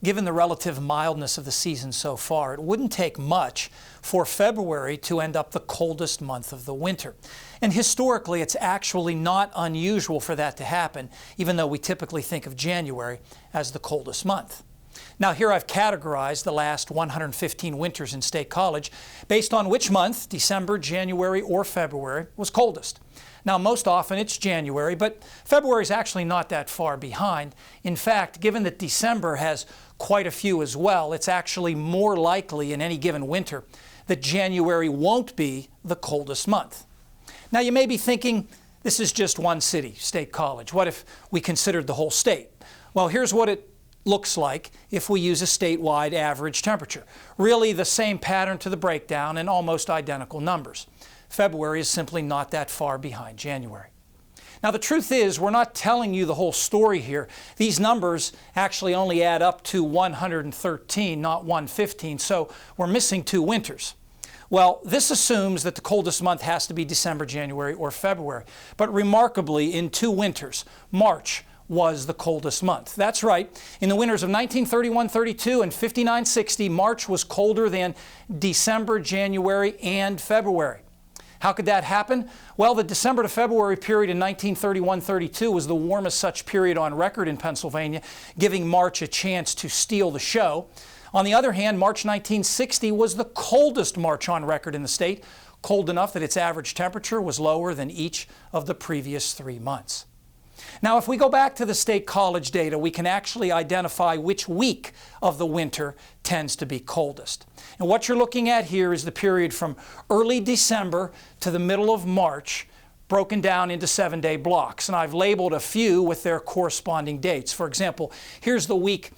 given the relative mildness of the season so far, it wouldn't take much for February to end up the coldest month of the winter. And historically, it's actually not unusual for that to happen, even though we typically think of January as the coldest month. Now here I've categorized the last 115 winters in State College based on which month, December, January, or February, was coldest. Now most often it's January, but February is actually not that far behind. In fact, given that December has quite a few as well, it's actually more likely in any given winter that January won't be the coldest month. Now you may be thinking, this is just one city, State College. What if we considered the whole state? Well, here's what it looks like if we use a statewide average temperature. Really the same pattern to the breakdown and almost identical numbers. February is simply not that far behind January. Now the truth is, we're not telling you the whole story here. These numbers actually only add up to 113, not 115, so we're missing 2 winters. Well, this assumes that the coldest month has to be December, January, or February. But remarkably, in 2 winters, March was the coldest month. That's right. In the winters of 1931-32 and 59-60, March was colder than December, January, and February. How could that happen? Well, the December to February period in 1931-32 was the warmest such period on record in Pennsylvania, giving March a chance to steal the show. On the other hand, March 1960 was the coldest March on record in the state, cold enough that its average temperature was lower than each of the previous 3 months. Now, if we go back to the State College data, we can actually identify which week of the winter tends to be coldest. And what you're looking at here is the period from early December to the middle of March, broken down into 7-day blocks. And I've labeled a few with their corresponding dates. For example, here's the week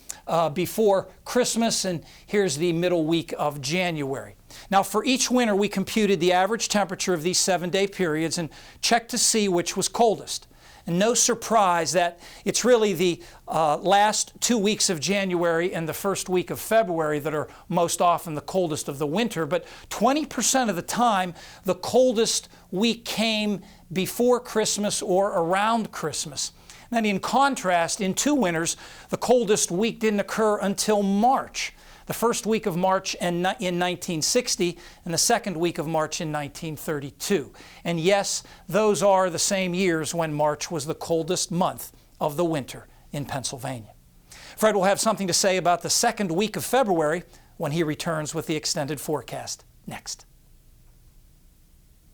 before Christmas, and here's the middle week of January. Now, for each winter, we computed the average temperature of these 7-day periods and checked to see which was coldest. And no surprise that it's really the last 2 weeks of January and the first week of February that are most often the coldest of the winter. But 20% of the time, the coldest week came before Christmas or around Christmas. And in contrast, in 2 winters, the coldest week didn't occur until March. The first week of March in 1960 and the second week of March in 1932. And yes, those are the same years when March was the coldest month of the winter in Pennsylvania. Fred will have something to say about the second week of February when he returns with the extended forecast next.